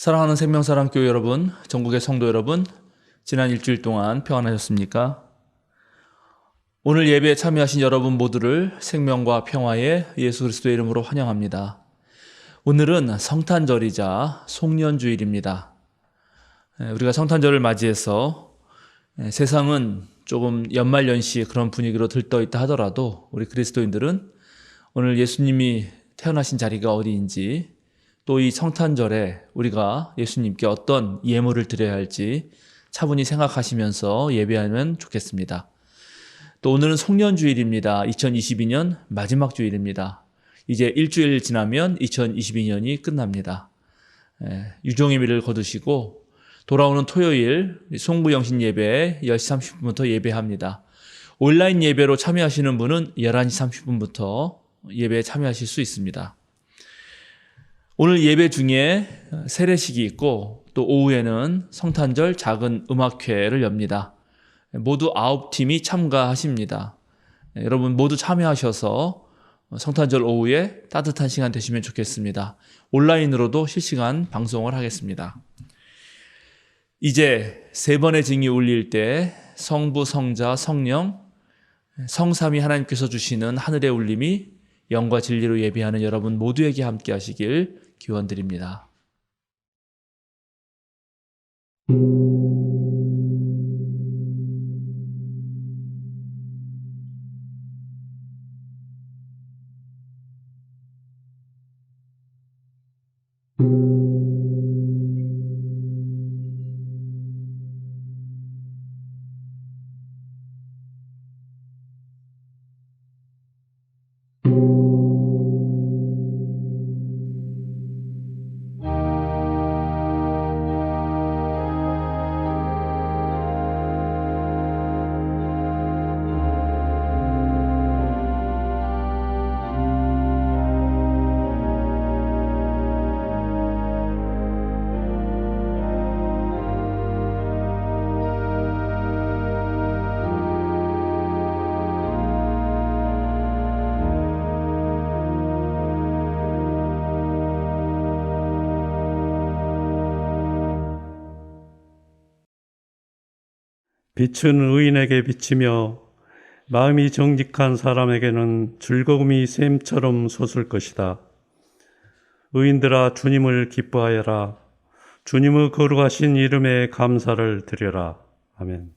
사랑하는 생명사랑교회 여러분, 전국의 성도 여러분, 지난 일주일 동안 평안하셨습니까? 오늘 예배에 참여하신 여러분 모두를 생명과 평화의 예수 그리스도의 이름으로 환영합니다. 오늘은 성탄절이자 송년주일입니다. 우리가 성탄절을 맞이해서 세상은 조금 연말연시 그런 분위기로 들떠있다 하더라도 우리 그리스도인들은 오늘 예수님이 태어나신 자리가 어디인지, 또 이 성탄절에 우리가 예수님께 어떤 예물을 드려야 할지 차분히 생각하시면서 예배하면 좋겠습니다. 또 오늘은 송년주일입니다. 2022년 마지막 주일입니다. 이제 일주일 지나면 2022년이 끝납니다. 유종의미를 거두시고 돌아오는 토요일 송구영신 예배 10시 30분부터 예배합니다. 온라인 예배로 참여하시는 분은 11시 30분부터 예배에 참여하실 수 있습니다. 오늘 예배 중에 세례식이 있고 또 오후에는 성탄절 작은 음악회를 엽니다. 모두 9팀이 참가하십니다. 여러분 모두 참여하셔서 성탄절 오후에 따뜻한 시간 되시면 좋겠습니다. 온라인으로도 실시간 방송을 하겠습니다. 이제 세 번의 징이 울릴 때 성부, 성자, 성령, 성삼위 하나님께서 주시는 하늘의 울림이 영과 진리로 예배하는 여러분 모두에게 함께 하시길 기원드립니다. 빛은 의인에게 비치며 마음이 정직한 사람에게는 즐거움이 샘처럼 솟을 것이다. 의인들아 주님을 기뻐하여라. 주님의 거룩하신 이름에 감사를 드려라. 아멘.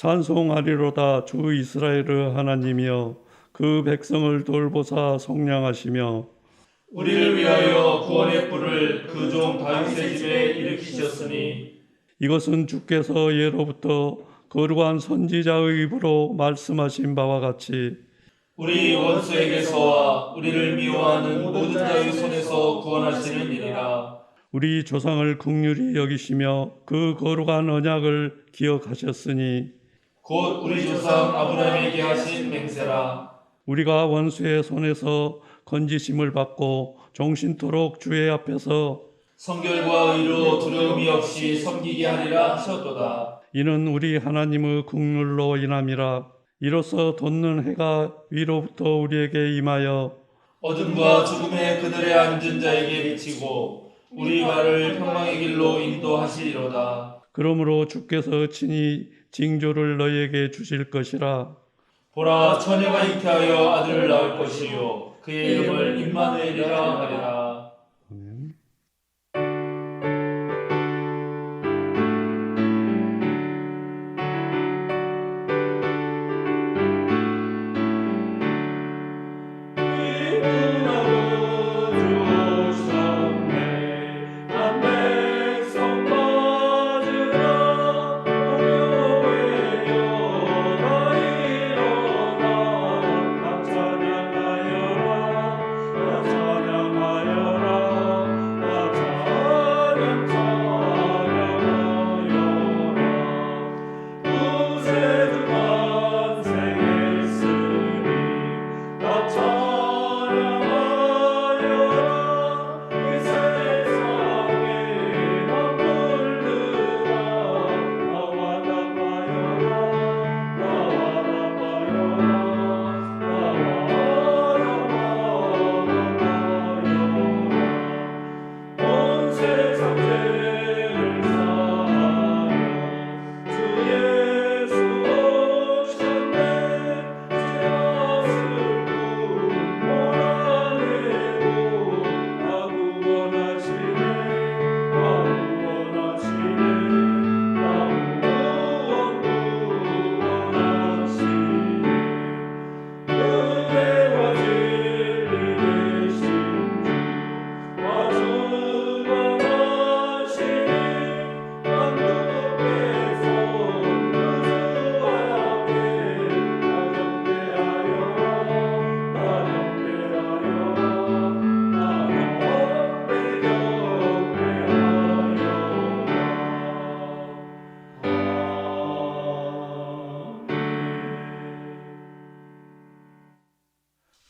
찬송하리로다. 주 이스라엘의 하나님이여 그 백성을 돌보사 속량하시며 우리를 위하여 구원의 뿔을 그 종 다윗의 집에 일으키셨으니 이것은 주께서 예로부터 거룩한 선지자의 입으로 말씀하신 바와 같이 우리 원수에게서와 우리를 미워하는 모든 자의 손에서 구원하시는 일이라. 우리 조상을 긍휼히 여기시며 그 거룩한 언약을 기억하셨으니 곧 우리 조상 아브라함에게 하신 맹세라. 우리가 원수의 손에서 건지심을 받고 종신토록 주의 앞에서 성결과 의로 두려움이 없이 섬기게 하리라 하셨도다. 이는 우리 하나님의 긍휼로 인함이라. 이로써 돋는 해가 위로부터 우리에게 임하여 어둠과 죽음의 그늘에 앉은 자에게 비치고 우리 발을 평강의 길로 인도하시리로다. 그러므로 주께서 친히 징조를 너희에게 주실 것이라. 보라, 처녀가 잉태하여 아들을 낳을 것이요 그의 이름을 임마누엘이라 하리라.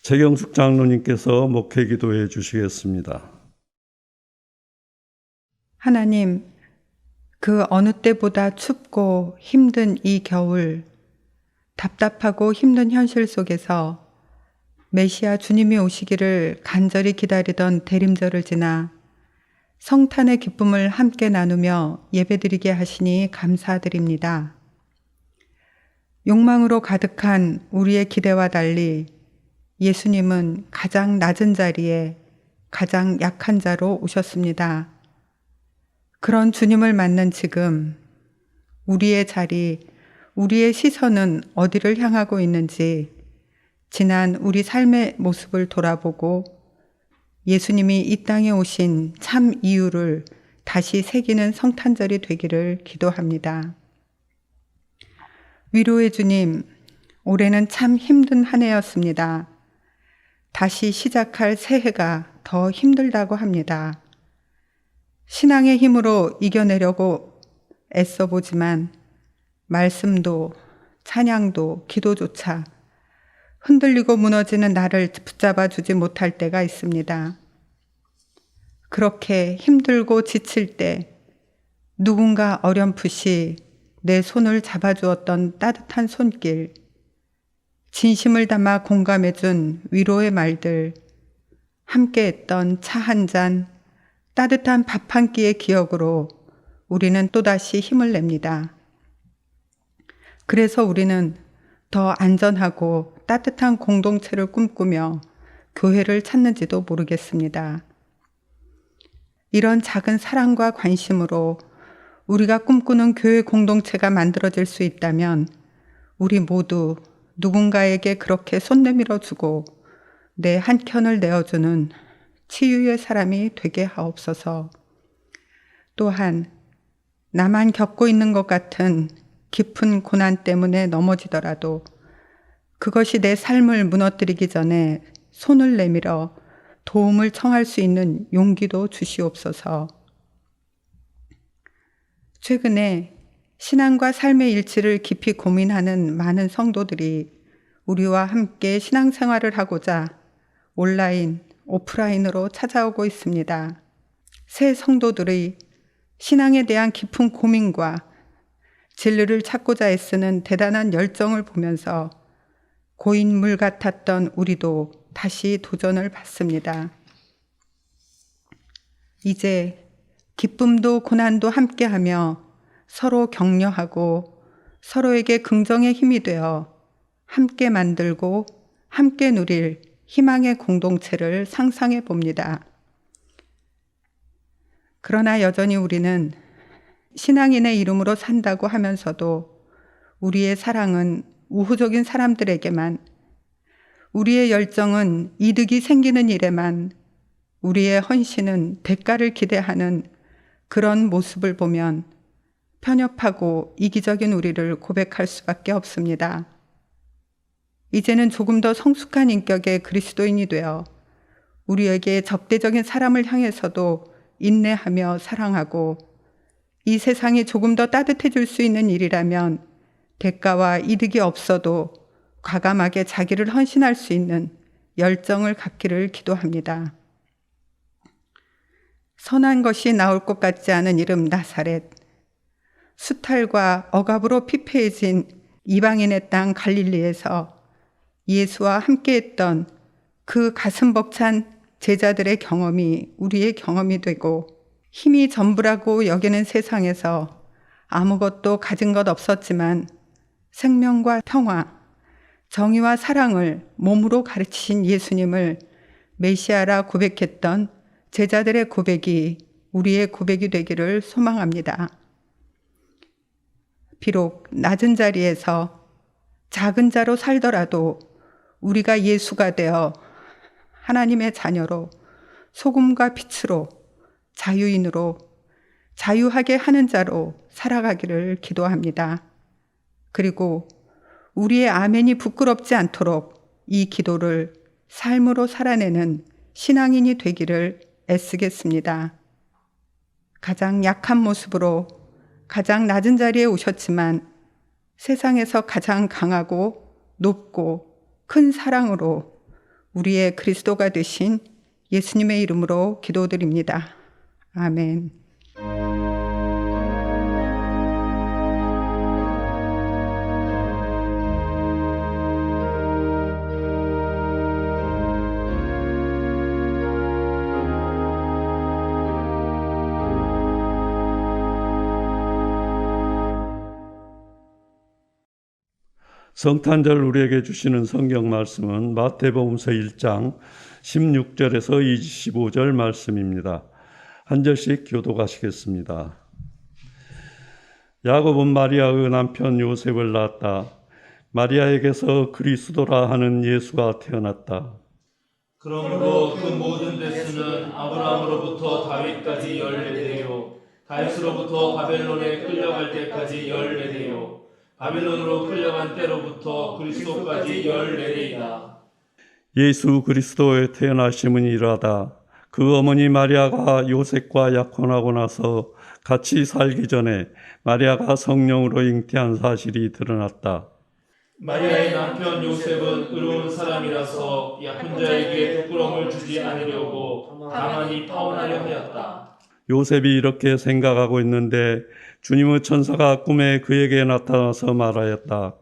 최경숙 장로님께서 목회 기도해 주시겠습니다. 하나님, 그 어느 때보다 춥고 힘든 이 겨울, 답답하고 힘든 현실 속에서 메시아 주님이 오시기를 간절히 기다리던 대림절을 지나 성탄의 기쁨을 함께 나누며 예배드리게 하시니 감사드립니다. 욕망으로 가득한 우리의 기대와 달리 예수님은 가장 낮은 자리에 가장 약한 자로 오셨습니다. 그런 주님을 맞는 지금 우리의 자리, 우리의 시선은 어디를 향하고 있는지 지난 우리 삶의 모습을 돌아보고 예수님이 이 땅에 오신 참 이유를 다시 새기는 성탄절이 되기를 기도합니다. 위로의 주님, 올해는 참 힘든 한 해였습니다. 다시 시작할 새해가 더 힘들다고 합니다. 신앙의 힘으로 이겨내려고 애써보지만 말씀도 찬양도 기도조차 흔들리고 무너지는 나를 붙잡아 주지 못할 때가 있습니다. 그렇게 힘들고 지칠 때 누군가 어렴풋이 내 손을 잡아주었던 따뜻한 손길, 진심을 담아 공감해준 위로의 말들, 함께했던 차 한 잔, 따뜻한 밥 한 끼의 기억으로 우리는 또다시 힘을 냅니다. 그래서 우리는 더 안전하고 따뜻한 공동체를 꿈꾸며 교회를 찾는지도 모르겠습니다. 이런 작은 사랑과 관심으로 우리가 꿈꾸는 교회 공동체가 만들어질 수 있다면 우리 모두 누군가에게 그렇게 손 내밀어 주고 내 한켠을 내어주는 치유의 사람이 되게 하옵소서. 또한 나만 겪고 있는 것 같은 깊은 고난 때문에 넘어지더라도 그것이 내 삶을 무너뜨리기 전에 손을 내밀어 도움을 청할 수 있는 용기도 주시옵소서. 최근에 신앙과 삶의 일치를 깊이 고민하는 많은 성도들이 우리와 함께 신앙생활을 하고자 온라인, 오프라인으로 찾아오고 있습니다. 새 성도들의 신앙에 대한 깊은 고민과 진리를 찾고자 애쓰는 대단한 열정을 보면서 고인물 같았던 우리도 다시 도전을 받습니다. 이제 기쁨도 고난도 함께하며 서로 격려하고 서로에게 긍정의 힘이 되어 함께 만들고 함께 누릴 희망의 공동체를 상상해 봅니다. 그러나 여전히 우리는 신앙인의 이름으로 산다고 하면서도 우리의 사랑은 우호적인 사람들에게만, 우리의 열정은 이득이 생기는 일에만, 우리의 헌신은 대가를 기대하는 그런 모습을 보면 편협하고 이기적인 우리를 고백할 수밖에 없습니다. 이제는 조금 더 성숙한 인격의 그리스도인이 되어 우리에게 적대적인 사람을 향해서도 인내하며 사랑하고 이 세상이 조금 더 따뜻해질 수 있는 일이라면 대가와 이득이 없어도 과감하게 자기를 헌신할 수 있는 열정을 갖기를 기도합니다. 선한 것이 나올 것 같지 않은 이름 나사렛, 수탈과 억압으로 피폐해진 이방인의 땅 갈릴리에서 예수와 함께했던 그 가슴 벅찬 제자들의 경험이 우리의 경험이 되고 힘이 전부라고 여기는 세상에서 아무것도 가진 것 없었지만 생명과 평화, 정의와 사랑을 몸으로 가르치신 예수님을 메시아라 고백했던 제자들의 고백이 우리의 고백이 되기를 소망합니다. 비록 낮은 자리에서 작은 자로 살더라도 우리가 예수가 되어 하나님의 자녀로 소금과 빛으로 자유인으로 자유하게 하는 자로 살아가기를 기도합니다. 그리고 우리의 아멘이 부끄럽지 않도록 이 기도를 삶으로 살아내는 신앙인이 되기를 애쓰겠습니다. 가장 약한 모습으로 가장 낮은 자리에 오셨지만 세상에서 가장 강하고 높고 큰 사랑으로 우리의 그리스도가 되신 예수님의 이름으로 기도드립니다. 아멘. 성탄절 우리에게 주시는 성경 말씀은 마태복음서 1장 16절에서 25절 말씀입니다. 한 절씩 교독하시겠습니다. 야곱은 마리아의 남편 요셉을 낳았다. 마리아에게서 그리스도라 하는 예수가 태어났다. 그러므로 그 모든 대수는 아브라함으로부터 다윗까지 14대요, 다윗으로부터 바벨론에 끌려갈 때까지 14대요, 바벨론으로 끌려간 때로부터 그리스도까지 14대이다. 예수 그리스도의 태어나심은 이러하다. 그 어머니 마리아가 요셉과 약혼하고 나서 같이 살기 전에 마리아가 성령으로 잉태한 사실이 드러났다. 마리아의 남편 요셉은 의로운 사람이라서 약혼자에게 부끄러움을 주지 않으려고 가만히 파혼하려 하였다. 요셉이 이렇게 생각하고 있는데 주님의 천사가 꿈에 그에게 나타나서 말하였다.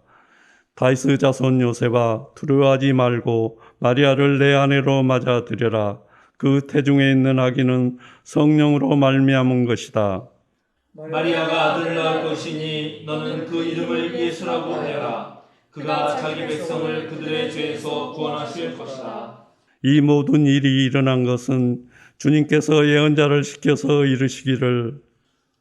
다윗의 자손 요셉아, 두려워하지 말고 마리아를 내 아내로 맞아들여라. 그 태중에 있는 아기는 성령으로 말미암은 것이다. 마리아가 아들을 낳을 것이니 너는 그 이름을 예수라고 하여라. 그가 자기 백성을 그들의 죄에서 구원하실 것이다. 이 모든 일이 일어난 것은 주님께서 예언자를 시켜서 이르시기를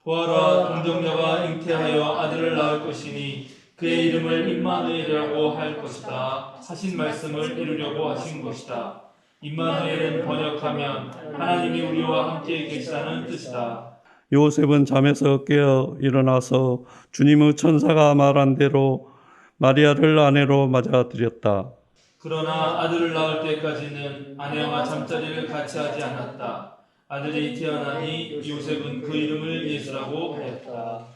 보아라, 동정녀가 잉태하여 아들을 낳을 것이니 그의 이름을 임마누엘이라고 할 것이다 하신 말씀을 이루려고 하신 것이다. 임마누엘은 번역하면 하나님이 우리와 함께 계시다는 뜻이다. 요셉은 잠에서 깨어 일어나서 주님의 천사가 말한 대로 마리아를 아내로 맞아들였다. 그러나 아들을 낳을 때까지는 아내와 잠자리를 같이 하지 않았다. 아들이 태어나니 요셉은 그 이름을 예수라고 하였다.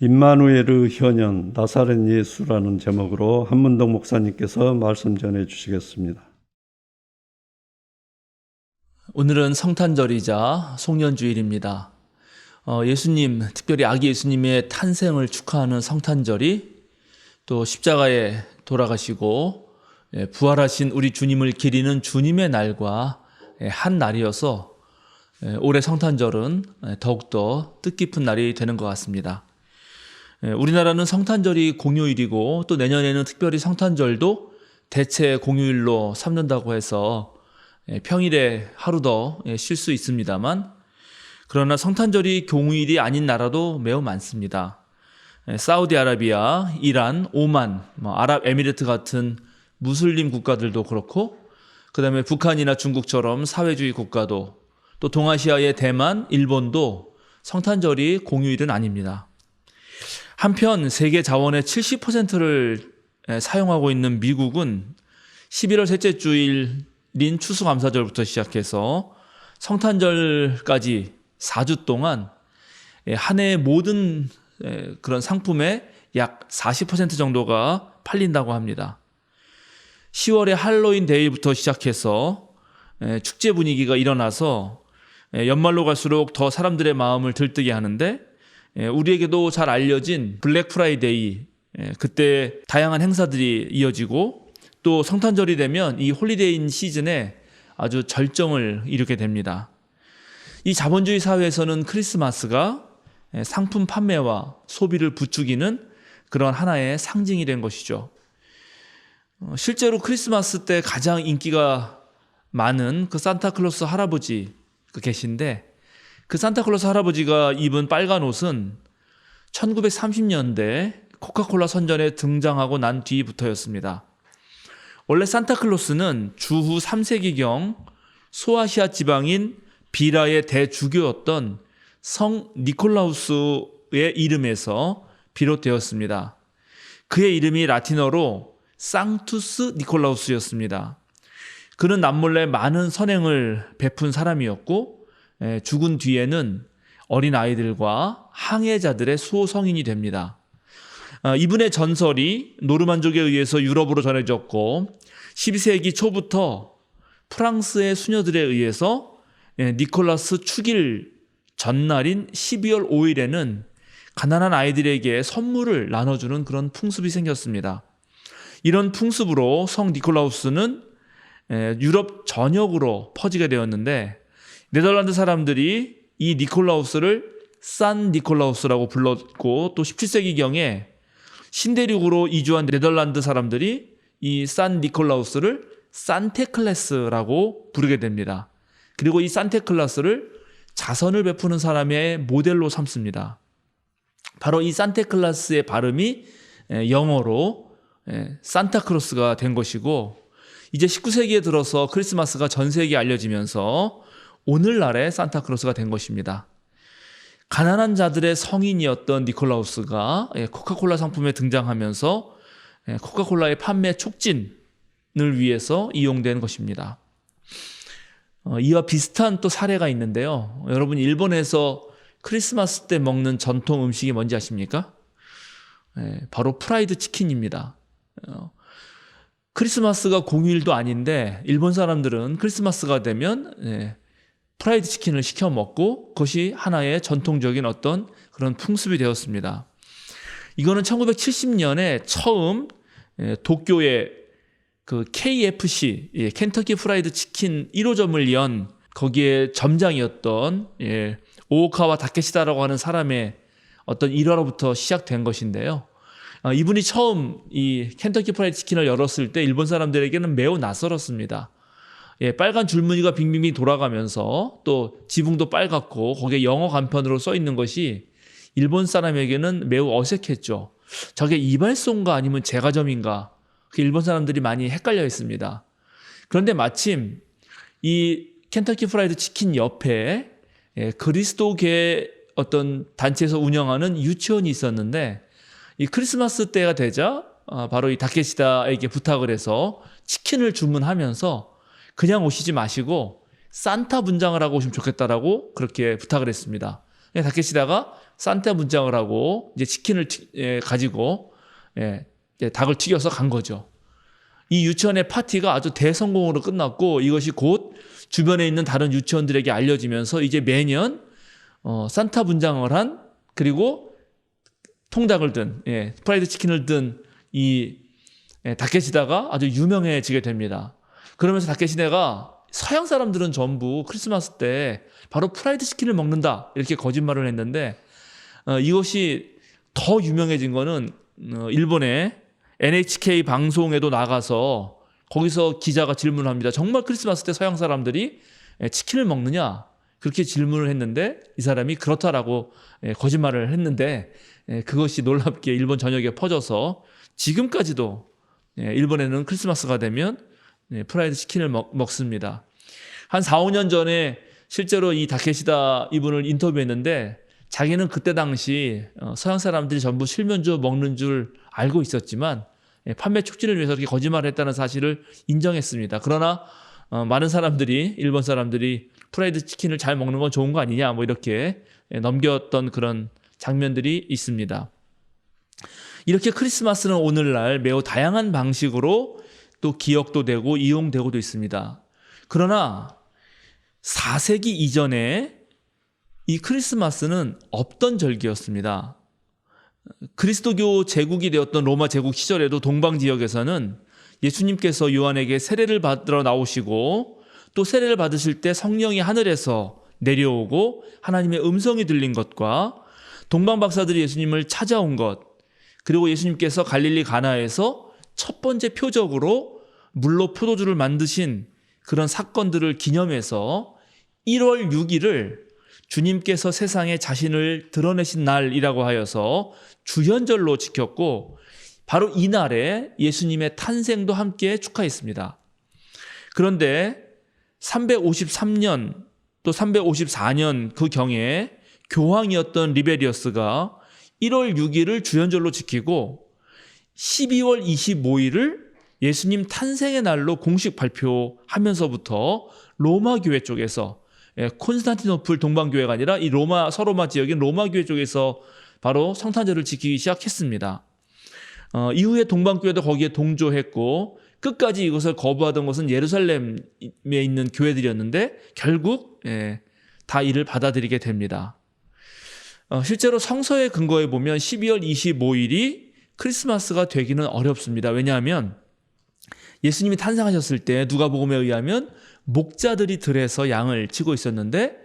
임마누엘의 현현 나사렛 예수라는 제목으로 한문덕 목사님께서 말씀 전해 주시겠습니다. 오늘은 성탄절이자 송년주일입니다. 예수님, 특별히 아기 예수님의 탄생을 축하하는 성탄절이 또 십자가에 돌아가시고 부활하신 우리 주님을 기리는 주님의 날과 한 날이어서 올해 성탄절은 더욱더 뜻깊은 날이 되는 것 같습니다. 우리나라는 성탄절이 공휴일이고 또 내년에는 특별히 성탄절도 대체 공휴일로 삼는다고 해서 평일에 하루 더 쉴 수 있습니다만, 그러나 성탄절이 공휴일이 아닌 나라도 매우 많습니다. 사우디아라비아, 이란, 오만, 아랍에미리트 같은 무슬림 국가들도 그렇고, 그 다음에 북한이나 중국처럼 사회주의 국가도, 또 동아시아의 대만, 일본도 성탄절이 공휴일은 아닙니다. 한편 세계 자원의 70%를 사용하고 있는 미국은 11월 셋째 주일인 추수감사절부터 시작해서 성탄절까지 4주 동안 한 해의 모든 그런 상품의 약 40% 정도가 팔린다고 합니다. 10월에 할로윈 데이부터 시작해서 축제 분위기가 일어나서 연말로 갈수록 더 사람들의 마음을 들뜨게 하는데, 우리에게도 잘 알려진 블랙 프라이데이, 그때 다양한 행사들이 이어지고 또 성탄절이 되면 이 홀리데이 시즌에 아주 절정을 이루게 됩니다. 이 자본주의 사회에서는 크리스마스가 상품 판매와 소비를 부추기는 그런 하나의 상징이 된 것이죠. 실제로 크리스마스 때 가장 인기가 많은 그 산타클로스 할아버지 계신데, 그 산타클로스 할아버지가 입은 빨간 옷은 1930년대 코카콜라 선전에 등장하고 난 뒤부터였습니다. 원래 산타클로스는 주후 3세기경 소아시아 지방인 비라의 대주교였던 성 니콜라우스의 이름에서 비롯되었습니다. 그의 이름이 라틴어로 상투스 니콜라우스였습니다. 그는 남몰래 많은 선행을 베푼 사람이었고, 죽은 뒤에는 어린 아이들과 항해자들의 수호성인이 됩니다. 이분의 전설이 노르만족에 의해서 유럽으로 전해졌고, 12세기 초부터 프랑스의 수녀들에 의해서 니콜라스 축일 전날인 12월 5일에는 가난한 아이들에게 선물을 나눠주는 그런 풍습이 생겼습니다. 이런 풍습으로 성 니콜라우스는 유럽 전역으로 퍼지게 되었는데, 네덜란드 사람들이 이 니콜라우스를 산 니콜라우스라고 불렀고, 또 17세기경에 신대륙으로 이주한 네덜란드 사람들이 이 산 니콜라우스를 산테클레스라고 부르게 됩니다. 그리고 이 산테클레스를 자선을 베푸는 사람의 모델로 삼습니다. 바로 이 산테클레스의 발음이 영어로 산타크로스가 된 것이고, 이제 19세기에 들어서 크리스마스가 전 세계에 알려지면서 오늘날의 산타크로스가 된 것입니다. 가난한 자들의 성인이었던 니콜라우스가 코카콜라 상품에 등장하면서 코카콜라의 판매 촉진을 위해서 이용된 것입니다. 이와 비슷한 또 사례가 있는데요. 여러분, 일본에서 크리스마스 때 먹는 전통 음식이 뭔지 아십니까? 바로 프라이드 치킨입니다. 크리스마스가 공휴일도 아닌데 일본 사람들은 크리스마스가 되면 프라이드 치킨을 시켜 먹고 그것이 하나의 전통적인 어떤 그런 풍습이 되었습니다. 이거는 1970년에 처음 도쿄의 그 KFC, 켄터키 프라이드 치킨 1호점을 연 거기에 점장이었던 오오카와 다케시다라고 하는 사람의 어떤 일화로부터 시작된 것인데요. 이분이 처음 이 켄터키 프라이드 치킨을 열었을 때 일본 사람들에게는 매우 낯설었습니다. 빨간 줄무늬가 빙빙빙 돌아가면서 또 지붕도 빨갛고 거기에 영어 간판으로 써 있는 것이 일본 사람에게는 매우 어색했죠. 저게 이발소인가 아니면 제과점인가, 일본 사람들이 많이 헷갈려 있습니다. 그런데 마침 이 켄터키 프라이드 치킨 옆에 그리스도계 어떤 단체에서 운영하는 유치원이 있었는데, 이 크리스마스 때가 되자 바로 이 다케시다에게 부탁을 해서 치킨을 주문하면서 그냥 오시지 마시고 산타 분장을 하고 오시면 좋겠다라고 그렇게 부탁을 했습니다. 다케시다가 산타 분장을 하고 이제 치킨을 가지고 이제 닭을 튀겨서 간 거죠. 이 유치원의 파티가 아주 대성공으로 끝났고 이것이 곧 주변에 있는 다른 유치원들에게 알려지면서 이제 매년 산타 분장을 한 그리고 통닭을 든 프라이드 치킨을 든 이 다케시다가 아주 유명해지게 됩니다. 그러면서 다케시다가 서양 사람들은 전부 크리스마스 때 바로 프라이드 치킨을 먹는다 이렇게 거짓말을 했는데 이것이 더 유명해진 거는 일본의 NHK 방송에도 나가서 거기서 기자가 질문을 합니다. 정말 크리스마스 때 서양 사람들이 치킨을 먹느냐? 그렇게 질문을 했는데 이 사람이 그렇다라고 거짓말을 했는데 그것이 놀랍게 일본 전역에 퍼져서 지금까지도 일본에는 크리스마스가 되면 프라이드 치킨을 먹습니다. 한 4, 5년 전에 실제로 이 다케시다 이분을 인터뷰했는데 자기는 그때 당시 서양 사람들이 전부 실면조 먹는 줄 알고 있었지만 판매 촉진을 위해서 그렇게 거짓말을 했다는 사실을 인정했습니다. 그러나 많은 사람들이 일본 사람들이 프라이드 치킨을 잘 먹는 건 좋은 거 아니냐 뭐 이렇게 넘겼던 그런 장면들이 있습니다. 이렇게 크리스마스는 오늘날 매우 다양한 방식으로 또 기억도 되고 이용되고도 있습니다. 그러나 4세기 이전에 이 크리스마스는 없던 절기였습니다. 그리스도교 제국이 되었던 로마 제국 시절에도 동방 지역에서는 예수님께서 요한에게 세례를 받으러 나오시고 또 세례를 받으실 때 성령이 하늘에서 내려오고 하나님의 음성이 들린 것과 동방 박사들이 예수님을 찾아온 것 그리고 예수님께서 갈릴리 가나에서 첫 번째 표적으로 물로 포도주를 만드신 그런 사건들을 기념해서 1월 6일을 주님께서 세상에 자신을 드러내신 날이라고 하여서 주현절로 지켰고 바로 이날에 예수님의 탄생도 함께 축하했습니다. 그런데 353년 또 354년 그 경에 교황이었던 리베리어스가 1월 6일을 주현절로 지키고 12월 25일을 예수님 탄생의 날로 공식 발표하면서부터 로마 교회 쪽에서 콘스탄티노플 동방교회가 아니라 이 서로마 지역인 로마 교회 쪽에서 바로 성탄절을 지키기 시작했습니다. 이후에 동방교회도 거기에 동조했고 끝까지 이것을 거부하던 것은 예루살렘에 있는 교회들이었는데 결국 다 이를 받아들이게 됩니다. 실제로 성서의 근거에 보면 12월 25일이 크리스마스가 되기는 어렵습니다. 왜냐하면 예수님이 탄생하셨을 때 누가복음에 의하면 목자들이 들에서 양을 치고 있었는데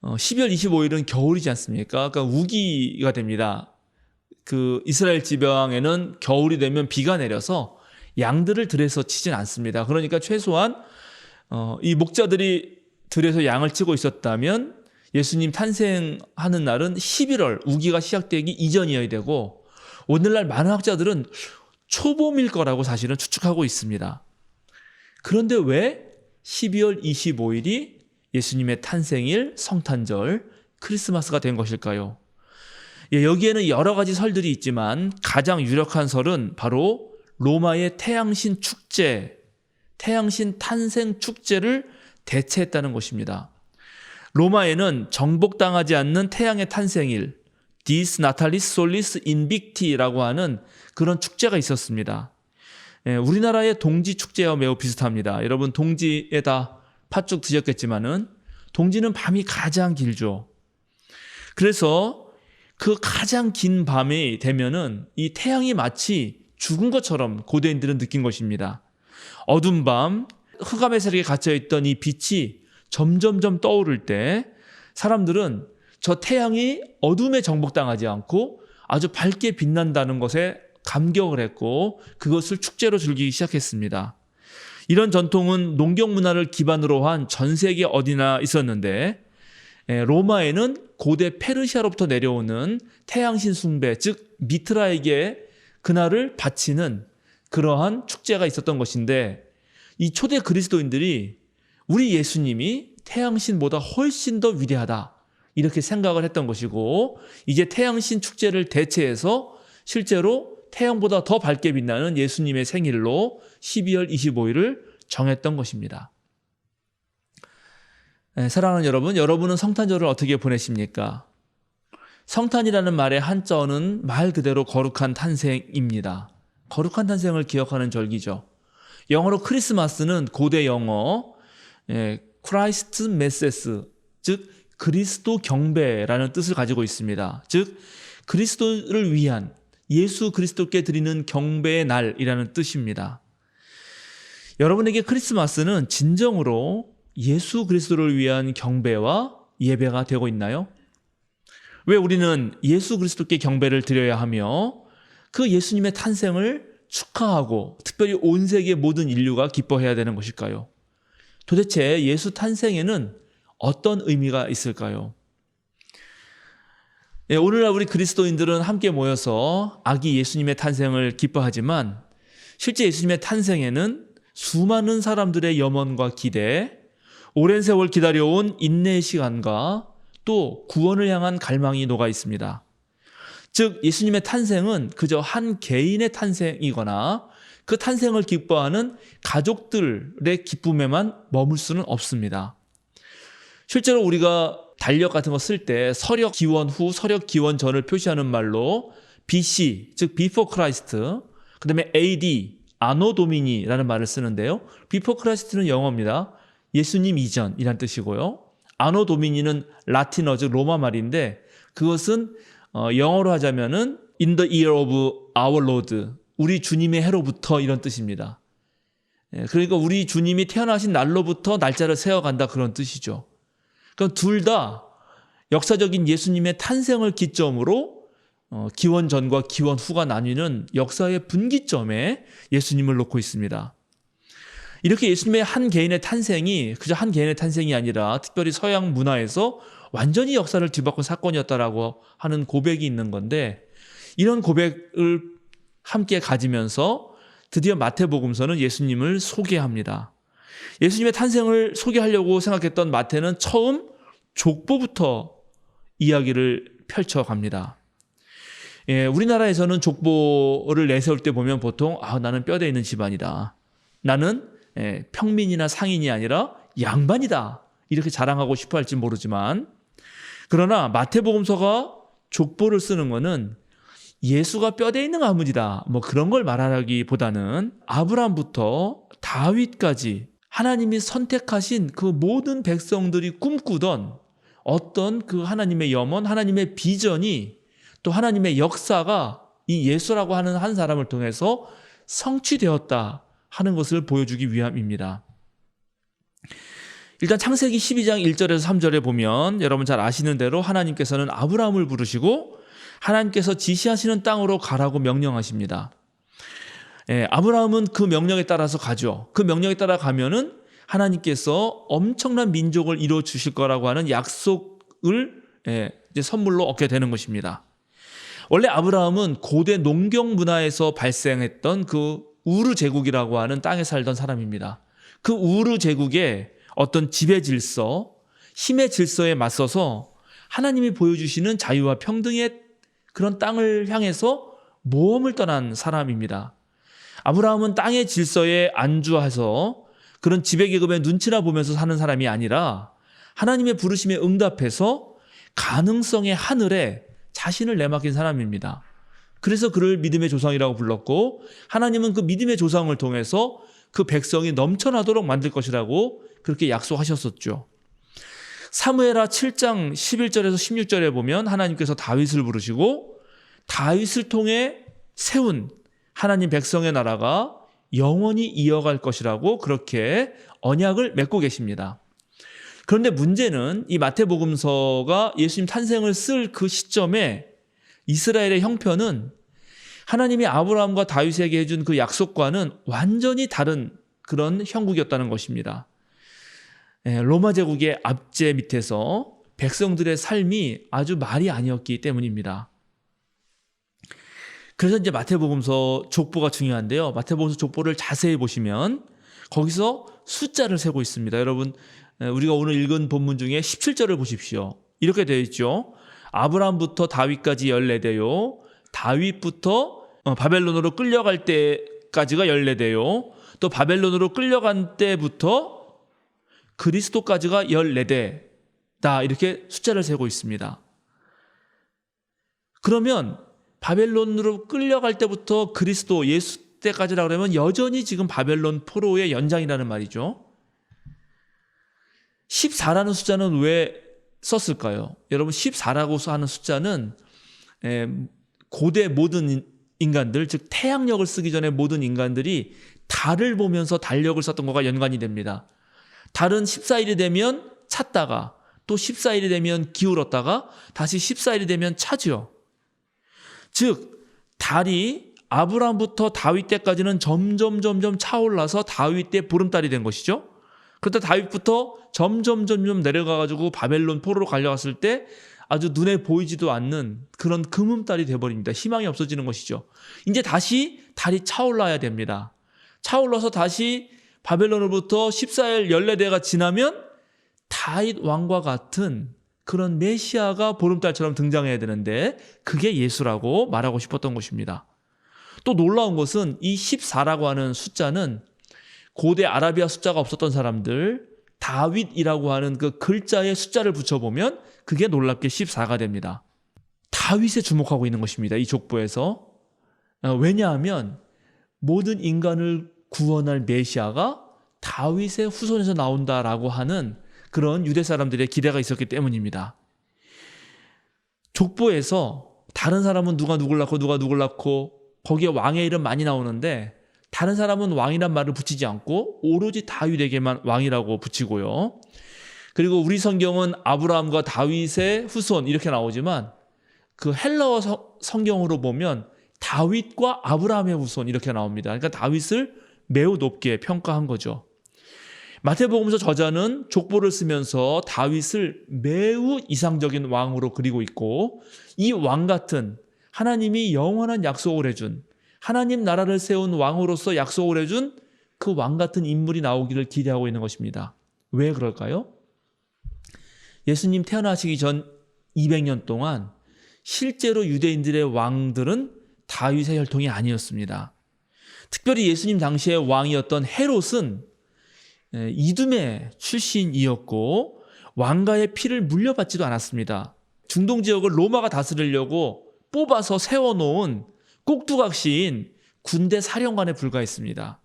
12월 25일은 겨울이지 않습니까? 그러니까 우기가 됩니다. 그 이스라엘 지방에는 겨울이 되면 비가 내려서 양들을 들에서 치진 않습니다. 그러니까 최소한 이 목자들이 들에서 양을 치고 있었다면 예수님 탄생하는 날은 11월 우기가 시작되기 이전이어야 되고 오늘날 많은 학자들은 초봄일 거라고 사실은 추측하고 있습니다. 그런데 왜 12월 25일이 예수님의 탄생일, 성탄절, 크리스마스가 된 것일까요? 여기에는 여러 가지 설들이 있지만 가장 유력한 설은 바로 로마의 태양신 축제, 태양신 탄생 축제를 대체했다는 것입니다. 로마에는 정복당하지 않는 태양의 탄생일, Dies Natalis Solis Invicti라고 하는 그런 축제가 있었습니다. 우리나라의 동지 축제와 매우 비슷합니다. 여러분 동지에다 팥죽 드셨겠지만은 동지는 밤이 가장 길죠. 그래서 그 가장 긴 밤이 되면은 이 태양이 마치 죽은 것처럼 고대인들은 느낀 것입니다. 어두운 밤 흑암의 세력에 갇혀있던 이 빛이 점점점 떠오를 때 사람들은 저 태양이 어둠에 정복당하지 않고 아주 밝게 빛난다는 것에 감격을 했고 그것을 축제로 즐기기 시작했습니다. 이런 전통은 농경 문화를 기반으로 한 전 세계 어디나 있었는데 로마에는 고대 페르시아로부터 내려오는 태양신 숭배, 즉 미트라에게 그날을 바치는 그러한 축제가 있었던 것인데 이 초대 그리스도인들이 우리 예수님이 태양신보다 훨씬 더 위대하다 이렇게 생각을 했던 것이고 이제 태양신 축제를 대체해서 실제로 태양보다 더 밝게 빛나는 예수님의 생일로 12월 25일을 정했던 것입니다. 사랑하는 여러분, 여러분은 성탄절을 어떻게 보내십니까? 성탄이라는 말의 한자어는 말 그대로 거룩한 탄생입니다. 거룩한 탄생을 기억하는 절기죠. 영어로 크리스마스는 고대 영어 크라이스트 메세스, 즉 그리스도 경배라는 뜻을 가지고 있습니다. 즉 그리스도를 위한, 예수 그리스도께 드리는 경배의 날이라는 뜻입니다. 여러분에게 크리스마스는 진정으로 예수 그리스도를 위한 경배와 예배가 되고 있나요? 왜 우리는 예수 그리스도께 경배를 드려야 하며 그 예수님의 탄생을 축하하고 특별히 온 세계 모든 인류가 기뻐해야 되는 것일까요? 도대체 예수 탄생에는 어떤 의미가 있을까요? 오늘날 우리 그리스도인들은 함께 모여서 아기 예수님의 탄생을 기뻐하지만 실제 예수님의 탄생에는 수많은 사람들의 염원과 기대, 오랜 세월 기다려온 인내의 시간과 또 구원을 향한 갈망이 녹아 있습니다. 즉 예수님의 탄생은 그저 한 개인의 탄생이거나 그 탄생을 기뻐하는 가족들의 기쁨에만 머물 수는 없습니다. 실제로 우리가 달력 같은 거 쓸 때 서력 기원 후, 서력 기원 전을 표시하는 말로 BC, 즉 Before Christ, 그 다음에 AD, 아노 도미니라는 말을 쓰는데요. Before Christ는 영어입니다. 예수님 이전이란 뜻이고요. 아노 도미니는 라틴어, 즉 로마 말인데 그것은 영어로 하자면은 In the year of our Lord, 우리 주님의 해로부터 이런 뜻입니다. 그러니까 우리 주님이 태어나신 날로부터 날짜를 세어간다 그런 뜻이죠. 그러니까 둘 다 역사적인 예수님의 탄생을 기점으로 기원 전과 기원 후가 나뉘는 역사의 분기점에 예수님을 놓고 있습니다. 이렇게 예수님의 한 개인의 탄생이 그저 한 개인의 탄생이 아니라 특별히 서양 문화에서 완전히 역사를 뒤바꾼 사건이었다라고 하는 고백이 있는 건데, 이런 고백을 함께 가지면서 드디어 마태복음서는 예수님을 소개합니다. 예수님의 탄생을 소개하려고 생각했던 마태는 처음 족보부터 이야기를 펼쳐갑니다. 우리나라에서는 족보를 내세울 때 보면 보통 나는 뼈대 있는 집안이다, 나는 평민이나 상인이 아니라 양반이다, 이렇게 자랑하고 싶어 할지 모르지만, 그러나 마태복음서가 족보를 쓰는 것은 예수가 뼈대 있는 가문이다 뭐 그런 걸 말하기보다는 아브라함부터 다윗까지 하나님이 선택하신 그 모든 백성들이 꿈꾸던 어떤 그 하나님의 염원, 하나님의 비전이, 또 하나님의 역사가 이 예수라고 하는 한 사람을 통해서 성취되었다 하는 것을 보여주기 위함입니다. 일단 창세기 12장 1절에서 3절에 보면 여러분 잘 아시는 대로 하나님께서는 아브라함을 부르시고 하나님께서 지시하시는 땅으로 가라고 명령하십니다. 아브라함은 그 명령에 따라서 가죠. 그 명령에 따라 가면은 하나님께서 엄청난 민족을 이루어 주실 거라고 하는 약속을 이제 선물로 얻게 되는 것입니다. 원래 아브라함은 고대 농경 문화에서 발생했던 그 우르 제국이라고 하는 땅에 살던 사람입니다. 그 우르 제국의 어떤 지배 질서, 힘의 질서에 맞서서 하나님이 보여주시는 자유와 평등의 그런 땅을 향해서 모험을 떠난 사람입니다. 아브라함은 땅의 질서에 안주해서 그런 지배계급의 눈치나 보면서 사는 사람이 아니라 하나님의 부르심에 응답해서 가능성의 하늘에 자신을 내맡긴 사람입니다. 그래서 그를 믿음의 조상이라고 불렀고, 하나님은 그 믿음의 조상을 통해서 그 백성이 넘쳐나도록 만들 것이라고 그렇게 약속하셨었죠. 사무엘하 7장 11절에서 16절에 보면 하나님께서 다윗을 부르시고 다윗을 통해 세운 하나님 백성의 나라가 영원히 이어갈 것이라고 그렇게 언약을 맺고 계십니다. 그런데 문제는 이 마태복음서가 예수님 탄생을 쓸 그 시점에 이스라엘의 형편은 하나님이 아브라함과 다윗에게 해준 그 약속과는 완전히 다른 그런 형국이었다는 것입니다. 로마 제국의 압제 밑에서 백성들의 삶이 아주 말이 아니었기 때문입니다. 그래서 이제 마태복음서 족보가 중요한데요. 마태복음서 족보를 자세히 보시면 거기서 숫자를 세고 있습니다. 여러분, 우리가 오늘 읽은 본문 중에 17절을 보십시오. 이렇게 되어 있죠. 아브라함부터 다윗까지 14대요. 다윗부터 바벨론으로 끌려갈 때까지가 14대요. 또 바벨론으로 끌려간 때부터 그리스도까지가 14대다. 이렇게 숫자를 세고 있습니다. 그러면 바벨론으로 끌려갈 때부터 그리스도 예수 때까지라 그러면 여전히 지금 바벨론 포로의 연장이라는 말이죠. 14라는 숫자는 왜 썼을까요? 여러분 14라고 하는 숫자는 고대 모든 인간들, 즉 태양력을 쓰기 전에 모든 인간들이 달을 보면서 달력을 썼던 것과 연관이 됩니다. 달은 14일이 되면 찼다가 또 14일이 되면 기울었다가 다시 14일이 되면 차죠. 즉 달이 아브라함부터 다윗 때까지는 점점 차올라서 다윗 때 보름달이 된 것이죠. 그러다 다윗부터 점점 내려가가지고 바벨론 포로로 갈려갔을 때 아주 눈에 보이지도 않는 그런 금음달이 돼버립니다. 희망이 없어지는 것이죠. 이제 다시 달이 차올라야 됩니다. 차올라서 다시 바벨론으로부터 14일 14대가 지나면 다윗 왕과 같은 그런 메시아가 보름달처럼 등장해야 되는데 그게 예수라고 말하고 싶었던 것입니다. 또 놀라운 것은 이 14라고 하는 숫자는 고대 아라비아 숫자가 없었던 사람들, 다윗이라고 하는 그 글자에 숫자를 붙여보면 그게 놀랍게 14가 됩니다. 다윗에 주목하고 있는 것입니다. 이 족보에서. 왜냐하면 모든 인간을 구원할 메시아가 다윗의 후손에서 나온다라고 하는 그런 유대 사람들의 기대가 있었기 때문입니다. 족보에서 다른 사람은 누가 누굴 낳고 거기에 왕의 이름 많이 나오는데 다른 사람은 왕이란 말을 붙이지 않고 오로지 다윗에게만 왕이라고 붙이고요. 그리고 우리 성경은 아브라함과 다윗의 후손 이렇게 나오지만 그 헬라어 성경으로 보면 다윗과 아브라함의 후손 이렇게 나옵니다. 그러니까 다윗을 매우 높게 평가한 거죠. 마태복음서 저자는 족보를 쓰면서 다윗을 매우 이상적인 왕으로 그리고 있고 이 왕 같은 하나님이 영원한 약속을 해준 하나님 나라를 세운 왕으로서 약속을 해준 그 왕 같은 인물이 나오기를 기대하고 있는 것입니다. 왜 그럴까요? 예수님 태어나시기 전 200년 동안 실제로 유대인들의 왕들은 다윗의 혈통이 아니었습니다. 특별히 예수님 당시의 왕이었던 헤롯은 이두메 출신이었고 왕가의 피를 물려받지도 않았습니다. 중동 지역을 로마가 다스리려고 뽑아서 세워놓은 꼭두각시인 군대 사령관에 불과했습니다.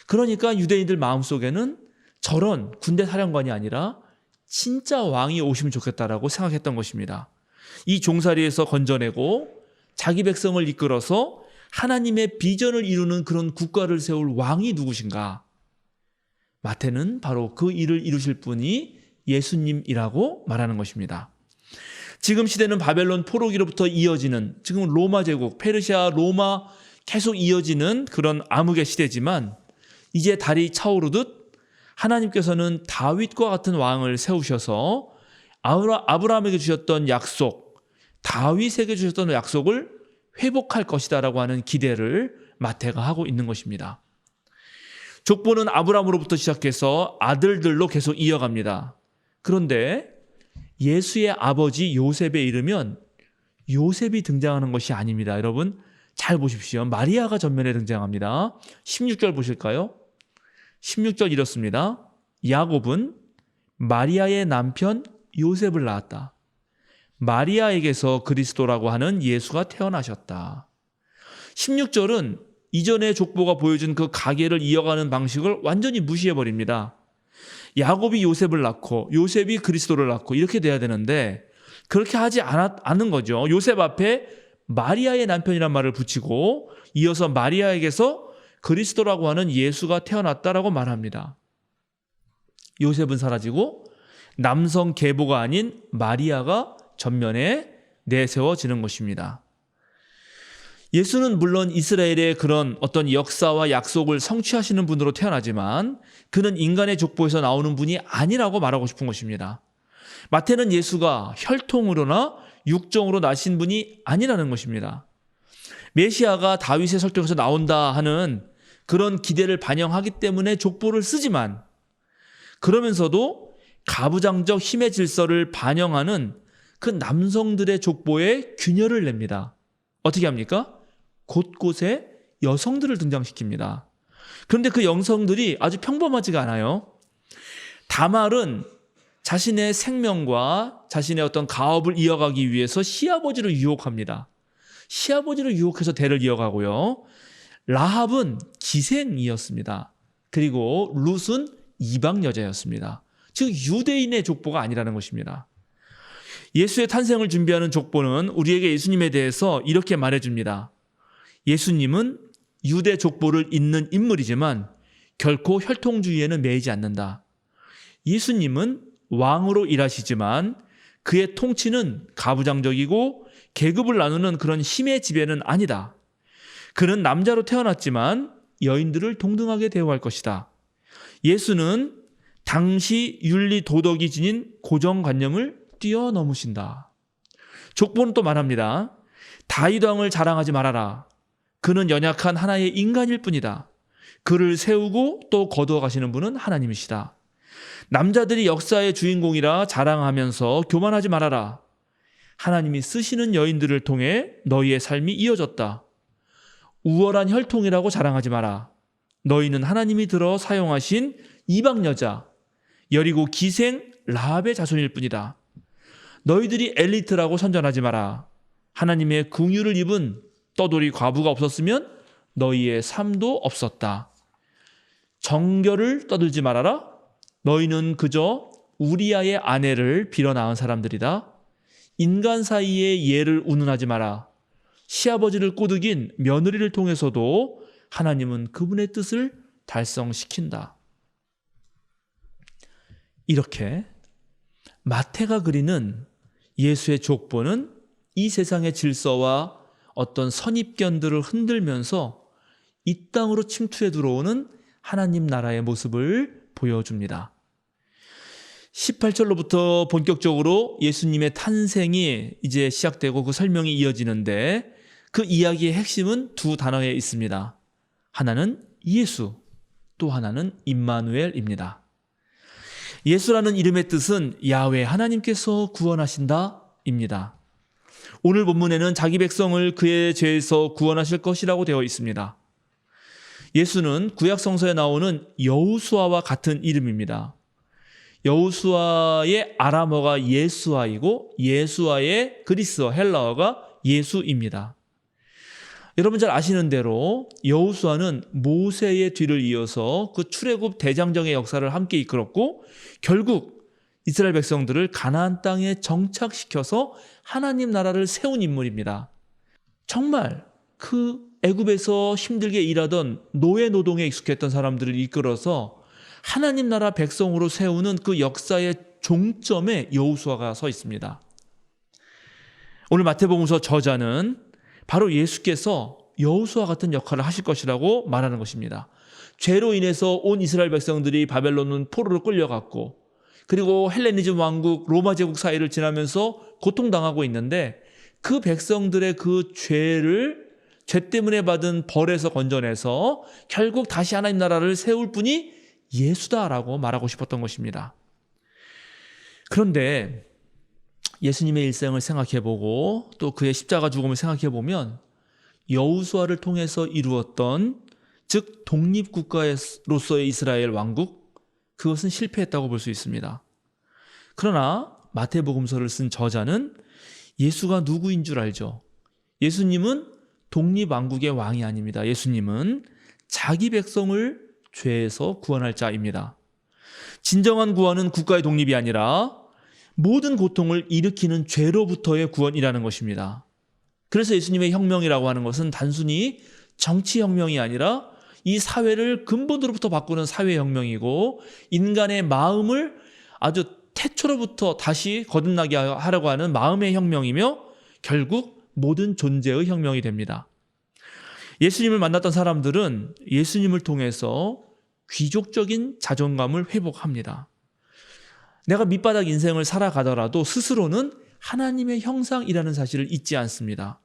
그러니까 유대인들 마음속에는 저런 군대 사령관이 아니라 진짜 왕이 오시면 좋겠다라고 생각했던 것입니다. 이 종살이에서 건져내고 자기 백성을 이끌어서 하나님의 비전을 이루는 그런 국가를 세울 왕이 누구신가? 마태는 바로 그 일을 이루실 분이 예수님이라고 말하는 것입니다. 지금 시대는 바벨론 포로기로부터 이어지는 지금 로마 제국, 페르시아, 로마 계속 이어지는 그런 암흑의 시대지만 이제 달이 차오르듯 하나님께서는 다윗과 같은 왕을 세우셔서 아브라함에게 주셨던 약속, 다윗에게 주셨던 약속을 회복할 것이다라고 하는 기대를 마태가 하고 있는 것입니다. 족보는 아브라함으로부터 시작해서 아들들로 계속 이어갑니다. 그런데 예수의 아버지 요셉에 이르면 요셉이 등장하는 것이 아닙니다. 여러분 잘 보십시오. 마리아가 전면에 등장합니다. 16절 보실까요? 16절 이렇습니다. 야곱은 마리아의 남편 요셉을 낳았다. 마리아에게서 그리스도라고 하는 예수가 태어나셨다. 16절은 이전의 족보가 보여준 그 가계를 이어가는 방식을 완전히 무시해버립니다. 야곱이 요셉을 낳고 요셉이 그리스도를 낳고 이렇게 돼야 되는데 그렇게 하지 않은 거죠. 요셉 앞에 마리아의 남편이란 말을 붙이고 이어서 마리아에게서 그리스도라고 하는 예수가 태어났다라고 말합니다. 요셉은 사라지고 남성 계보가 아닌 마리아가 전면에 내세워지는 것입니다. 예수는 물론 이스라엘의 그런 어떤 역사와 약속을 성취하시는 분으로 태어나지만 그는 인간의 족보에서 나오는 분이 아니라고 말하고 싶은 것입니다. 마태는 예수가 혈통으로나 육정으로 나신 분이 아니라는 것입니다. 메시아가 다윗의 혈통에서 나온다 하는 그런 기대를 반영하기 때문에 족보를 쓰지만 그러면서도 가부장적 힘의 질서를 반영하는 그 남성들의 족보에 균열을 냅니다. 어떻게 합니까? 곳곳에 여성들을 등장시킵니다. 그런데 그 여성들이 아주 평범하지가 않아요. 다말은 자신의 생명과 자신의 어떤 가업을 이어가기 위해서 시아버지를 유혹합니다. 시아버지를 유혹해서 대를 이어가고요. 라합은 기생이었습니다. 그리고 룻은 이방 여자였습니다. 즉 유대인의 족보가 아니라는 것입니다. 예수의 탄생을 준비하는 족보는 우리에게 예수님에 대해서 이렇게 말해줍니다. 예수님은 유대 족보를 잇는 인물이지만 결코 혈통주의에는 매이지 않는다. 예수님은 왕으로 일하시지만 그의 통치는 가부장적이고 계급을 나누는 그런 힘의 지배는 아니다. 그는 남자로 태어났지만 여인들을 동등하게 대우할 것이다. 예수는 당시 윤리 도덕이 지닌 고정관념을 뛰어넘으신다. 족보는 또 말합니다. 다윗 왕을 자랑하지 말아라. 그는 연약한 하나의 인간일 뿐이다. 그를 세우고 또 거두어 가시는 분은 하나님이시다. 남자들이 역사의 주인공이라 자랑하면서 교만하지 말아라. 하나님이 쓰시는 여인들을 통해 너희의 삶이 이어졌다. 우월한 혈통이라고 자랑하지 마라. 너희는 하나님이 들어 사용하신 이방 여자, 여리고 기생 라합의 자손일 뿐이다. 너희들이 엘리트라고 선전하지 마라. 하나님의 긍휼을 입은 떠돌이 과부가 없었으면 너희의 삶도 없었다. 정결을 떠들지 말아라. 너희는 그저 우리아의 아내를 빌어 낳은 사람들이다. 인간 사이에 예를 운운하지 마라. 시아버지를 꼬드긴 며느리를 통해서도 하나님은 그분의 뜻을 달성시킨다. 이렇게 마태가 그리는 예수의 족보는 이 세상의 질서와 어떤 선입견들을 흔들면서 이 땅으로 침투해 들어오는 하나님 나라의 모습을 보여줍니다. 18절로부터 본격적으로 예수님의 탄생이 이제 시작되고 그 설명이 이어지는데 그 이야기의 핵심은 두 단어에 있습니다. 하나는 예수, 또 하나는 임마누엘입니다. 예수라는 이름의 뜻은 야훼 하나님께서 구원하신다 입니다. 오늘 본문에는 자기 백성을 그의 죄에서 구원하실 것이라고 되어 있습니다. 예수는 구약 성서에 나오는 여호수아와 같은 이름입니다. 여호수아의 아람어가 예수아이고 예수아의 그리스어 헬라어가 예수입니다. 여러분 잘 아시는 대로 여호수아는 모세의 뒤를 이어서 그 출애굽 대장정의 역사를 함께 이끌었고 결국 이스라엘 백성들을 가나안 땅에 정착시켜서 하나님 나라를 세운 인물입니다. 정말 그 애굽에서 힘들게 일하던 노예 노동에 익숙했던 사람들을 이끌어서 하나님 나라 백성으로 세우는 그 역사의 종점에 여호수아가 서 있습니다. 오늘 마태복음서 저자는 바로 예수께서 여호수아 같은 역할을 하실 것이라고 말하는 것입니다. 죄로 인해서 온 이스라엘 백성들이 바벨론은 포로로 끌려갔고 그리고 헬레니즘 왕국 로마 제국 사이를 지나면서 고통당하고 있는데 그 백성들의 그 죄 때문에 받은 벌에서 건져내서 결국 다시 하나님 나라를 세울 분이 예수다라고 말하고 싶었던 것입니다. 그런데 예수님의 일생을 생각해보고 또 그의 십자가 죽음을 생각해보면 여호수아를 통해서 이루었던 즉 독립국가로서의 이스라엘 왕국 그것은 실패했다고 볼 수 있습니다. 그러나 마태복음서를 쓴 저자는 예수가 누구인 줄 알죠. 예수님은 독립왕국의 왕이 아닙니다. 예수님은 자기 백성을 죄에서 구원할 자입니다. 진정한 구원은 국가의 독립이 아니라 모든 고통을 일으키는 죄로부터의 구원이라는 것입니다. 그래서 예수님의 혁명이라고 하는 것은 단순히 정치혁명이 아니라 이 사회를 근본으로부터 바꾸는 사회혁명이고 인간의 마음을 아주 태초로부터 다시 거듭나게 하려고 하는 마음의 혁명이며 결국 모든 존재의 혁명이 됩니다. 예수님을 만났던 사람들은 예수님을 통해서 귀족적인 자존감을 회복합니다. 내가 밑바닥 인생을 살아가더라도 스스로는 하나님의 형상이라는 사실을 잊지 않습니다.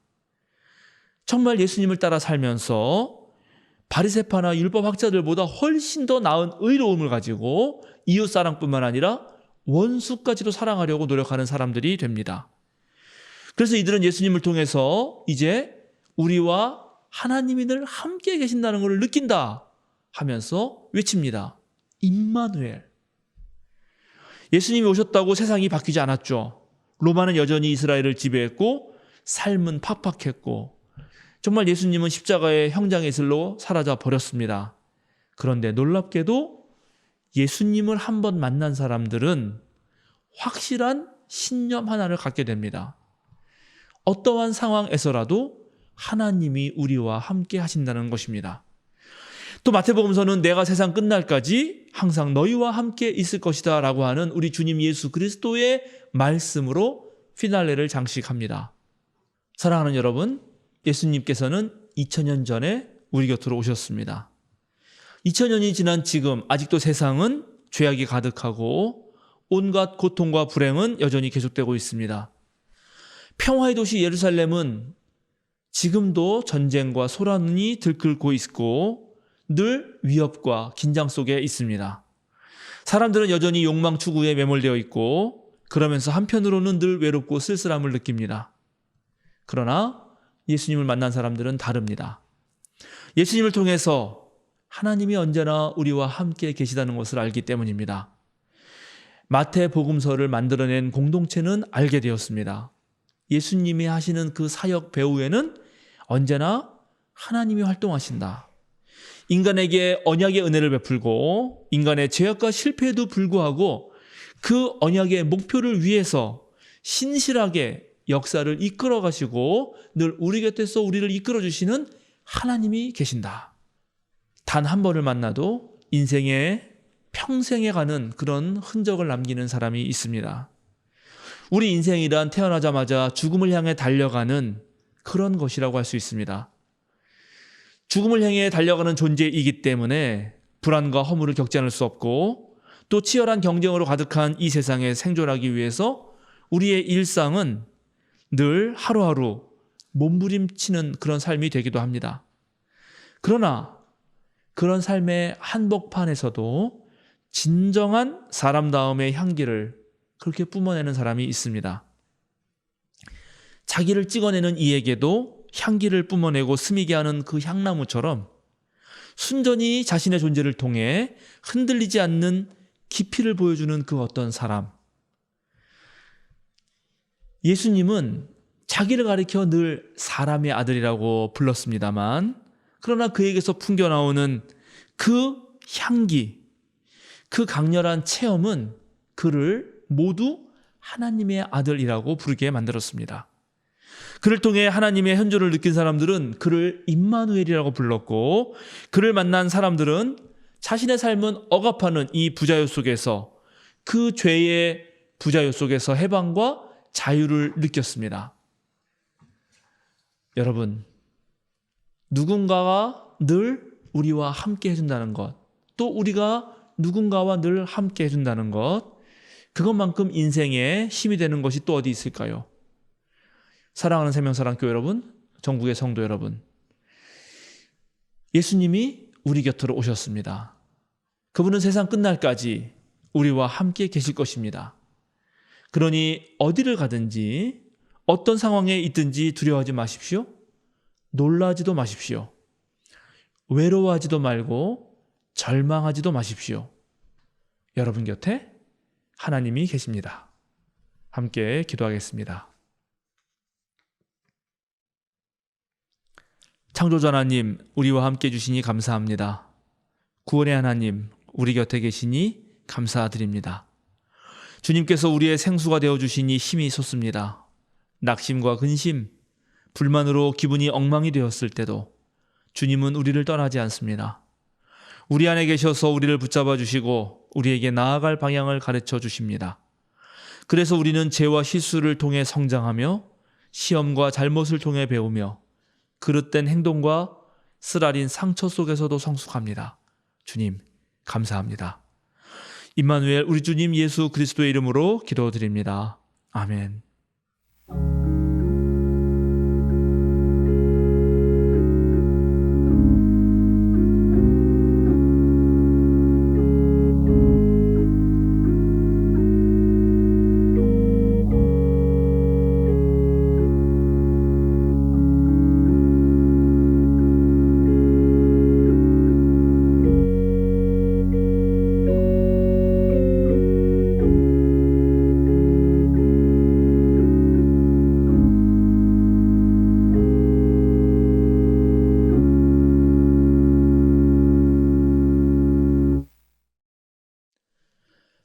정말 예수님을 따라 살면서 바리새파나 율법학자들보다 훨씬 더 나은 의로움을 가지고 이웃사랑뿐만 아니라 원수까지도 사랑하려고 노력하는 사람들이 됩니다. 그래서 이들은 예수님을 통해서 이제 우리와 하나님이 늘 함께 계신다는 것을 느낀다 하면서 외칩니다. 임마누엘. 예수님이 오셨다고 세상이 바뀌지 않았죠. 로마는 여전히 이스라엘을 지배했고 삶은 팍팍했고 정말 예수님은 십자가의 형장의 슬로 사라져 버렸습니다. 그런데 놀랍게도 예수님을 한번 만난 사람들은 확실한 신념 하나를 갖게 됩니다. 어떠한 상황에서라도 하나님이 우리와 함께 하신다는 것입니다. 또 마태복음서는 내가 세상 끝날까지 항상 너희와 함께 있을 것이다 라고 하는 우리 주님 예수 그리스도의 말씀으로 피날레를 장식합니다. 사랑하는 여러분, 예수님께서는 2000년 전에 우리 곁으로 오셨습니다. 2000년이 지난 지금 아직도 세상은 죄악이 가득하고 온갖 고통과 불행은 여전히 계속되고 있습니다. 평화의 도시 예루살렘은 지금도 전쟁과 소란이 들끓고 있고 늘 위협과 긴장 속에 있습니다. 사람들은 여전히 욕망 추구에 매몰되어 있고 그러면서 한편으로는 늘 외롭고 쓸쓸함을 느낍니다. 그러나 예수님을 만난 사람들은 다릅니다. 예수님을 통해서 하나님이 언제나 우리와 함께 계시다는 것을 알기 때문입니다. 마태복음서를 만들어낸 공동체는 알게 되었습니다. 예수님이 하시는 그 사역 배후에는 언제나 하나님이 활동하신다. 인간에게 언약의 은혜를 베풀고 인간의 죄악과 실패에도 불구하고 그 언약의 목표를 위해서 신실하게 역사를 이끌어 가시고 늘 우리 곁에서 우리를 이끌어 주시는 하나님이 계신다. 단 한 번을 만나도 인생의 평생에 가는 그런 흔적을 남기는 사람이 있습니다. 우리 인생이란 태어나자마자 죽음을 향해 달려가는 그런 것이라고 할 수 있습니다. 죽음을 향해 달려가는 존재이기 때문에 불안과 허물을 겪지 않을 수 없고 또 치열한 경쟁으로 가득한 이 세상에 생존하기 위해서 우리의 일상은 늘 하루하루 몸부림치는 그런 삶이 되기도 합니다. 그러나 그런 삶의 한복판에서도 진정한 사람다움의 향기를 그렇게 뿜어내는 사람이 있습니다. 자기를 찍어내는 이에게도 향기를 뿜어내고 스미게 하는 그 향나무처럼 순전히 자신의 존재를 통해 흔들리지 않는 깊이를 보여주는 그 어떤 사람. 예수님은 자기를 가리켜 늘 사람의 아들이라고 불렀습니다만 그러나 그에게서 풍겨나오는 그 향기, 그 강렬한 체험은 그를 모두 하나님의 아들이라고 부르게 만들었습니다. 그를 통해 하나님의 현존을 느낀 사람들은 그를 임마누엘이라고 불렀고 그를 만난 사람들은 자신의 삶은 억압하는 이 부자유 속에서 그 죄의 부자유 속에서 해방과 자유를 느꼈습니다. 여러분, 누군가가 늘 우리와 함께 해준다는 것, 또 우리가 누군가와 늘 함께 해준다는 것, 그것만큼 인생에 힘이 되는 것이 또 어디 있을까요? 사랑하는 생명사랑교회 여러분, 전국의 성도 여러분, 예수님이 우리 곁으로 오셨습니다. 그분은 세상 끝날까지 우리와 함께 계실 것입니다. 그러니 어디를 가든지 어떤 상황에 있든지 두려워하지 마십시오. 놀라지도 마십시오. 외로워하지도 말고 절망하지도 마십시오. 여러분 곁에 하나님이 계십니다. 함께 기도하겠습니다. 창조자 하나님, 우리와 함께 해주시니 감사합니다. 구원의 하나님, 우리 곁에 계시니 감사드립니다. 주님께서 우리의 생수가 되어주시니 힘이 솟습니다. 낙심과 근심, 불만으로 기분이 엉망이 되었을 때도 주님은 우리를 떠나지 않습니다. 우리 안에 계셔서 우리를 붙잡아 주시고 우리에게 나아갈 방향을 가르쳐 주십니다. 그래서 우리는 죄와 실수를 통해 성장하며 시험과 잘못을 통해 배우며 그릇된 행동과 쓰라린 상처 속에서도 성숙합니다. 주님, 감사합니다. 임마누엘 우리 주님 예수 그리스도의 이름으로 기도드립니다. 아멘.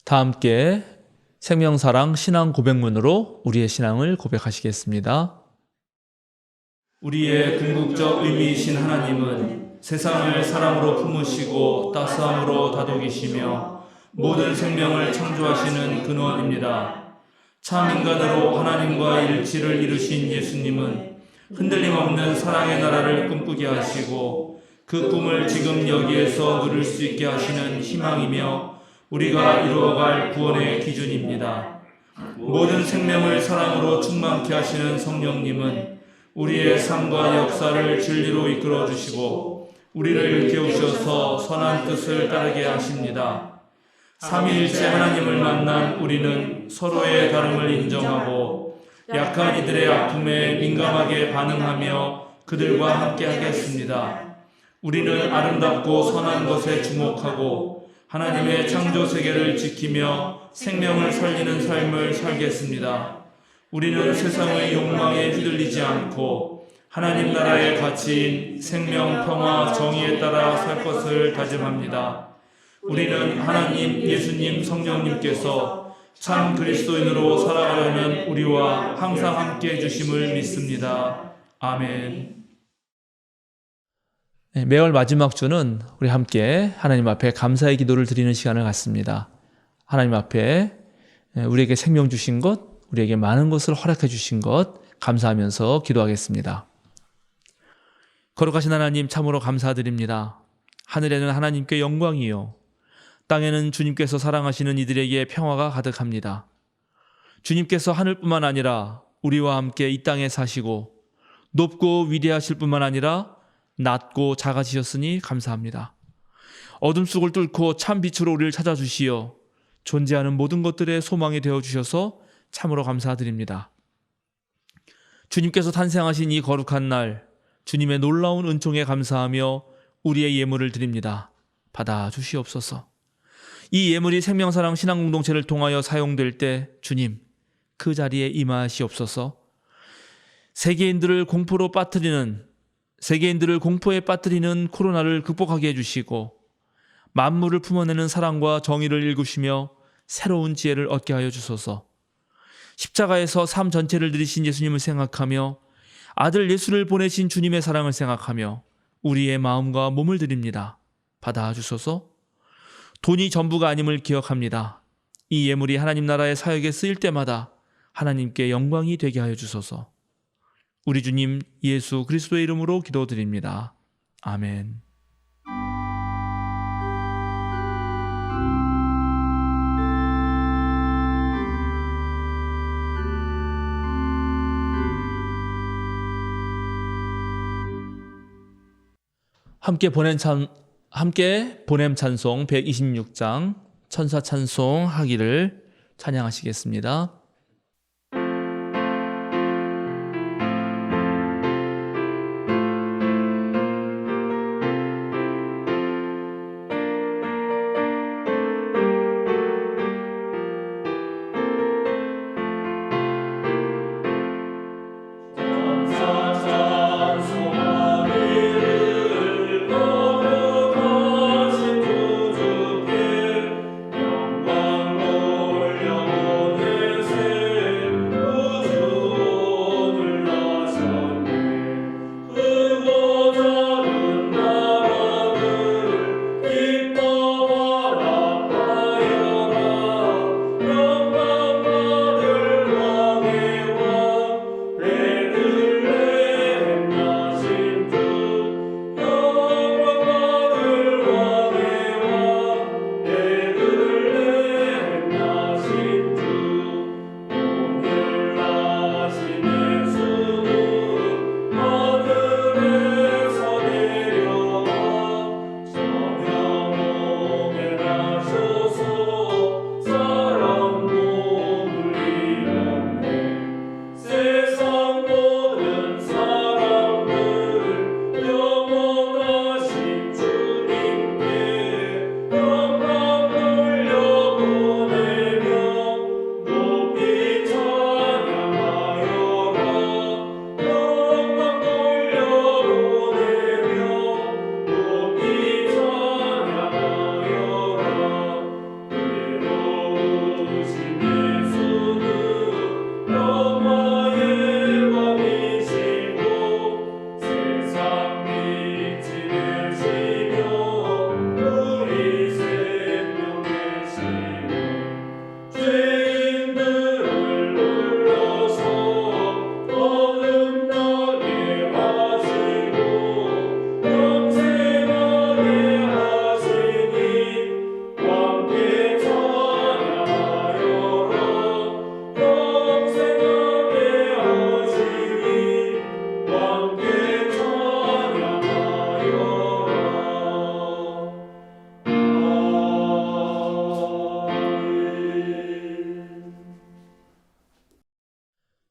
다 함께 생명사랑 신앙 고백문으로 우리의 신앙을 고백하시겠습니다. 우리의 궁극적 의미이신 하나님은 세상을 사랑으로 품으시고 따스함으로 다독이시며 모든 생명을 창조하시는 근원입니다. 참 인간으로 하나님과 일치를 이루신 예수님은 흔들림 없는 사랑의 나라를 꿈꾸게 하시고 그 꿈을 지금 여기에서 누릴 수 있게 하시는 희망이며 우리가 이루어갈 구원의 기준입니다. 모든 생명을 사랑으로 충만케 하시는 성령님은 우리의 삶과 역사를 진리로 이끌어 주시고 우리를 깨우셔서 선한 뜻을 따르게 하십니다. 삼위일체 하나님을 만난 우리는 서로의 다름을 인정하고 약한 이들의 아픔에 민감하게 반응하며 그들과 함께 하겠습니다. 우리는 아름답고 선한 것에 주목하고 하나님의 창조 세계를 지키며 생명을 살리는 삶을 살겠습니다. 우리는 세상의 욕망에 휘둘리지 않고 하나님 나라의 가치인 생명, 평화, 정의에 따라 살 것을 다짐합니다. 우리는 하나님, 예수님, 성령님께서 참 그리스도인으로 살아가려는 우리와 항상 함께 해주심을 믿습니다. 아멘. 매월 마지막 주는 우리 함께 하나님 앞에 감사의 기도를 드리는 시간을 갖습니다. 하나님 앞에 우리에게 생명 주신 것, 우리에게 많은 것을 허락해 주신 것 감사하면서 기도하겠습니다. 거룩하신 하나님 참으로 감사드립니다. 하늘에는 하나님께 영광이요 땅에는 주님께서 사랑하시는 이들에게 평화가 가득합니다. 주님께서 하늘뿐만 아니라 우리와 함께 이 땅에 사시고 높고 위대하실 뿐만 아니라 낮고 작아지셨으니 감사합니다. 어둠 속을 뚫고 참 빛으로 우리를 찾아주시어 존재하는 모든 것들의 소망이 되어주셔서 참으로 감사드립니다. 주님께서 탄생하신 이 거룩한 날 주님의 놀라운 은총에 감사하며 우리의 예물을 드립니다. 받아주시옵소서. 이 예물이 생명사랑 신앙공동체를 통하여 사용될 때 주님 그 자리에 임하시옵소서. 세계인들을 공포에 빠뜨리는 코로나를 극복하게 해주시고 만물을 품어내는 사랑과 정의를 일구시며 새로운 지혜를 얻게 하여 주소서. 십자가에서 삶 전체를 들이신 예수님을 생각하며 아들 예수를 보내신 주님의 사랑을 생각하며 우리의 마음과 몸을 드립니다. 받아주소서. 돈이 전부가 아님을 기억합니다. 이 예물이 하나님 나라의 사역에 쓰일 때마다 하나님께 영광이 되게 하여 주소서. 우리 주님 예수 그리스도의 이름으로 기도드립니다. 아멘. 함께 보냄 찬송 126장 천사 찬송 하기를 찬양하시겠습니다. 영광 올려오는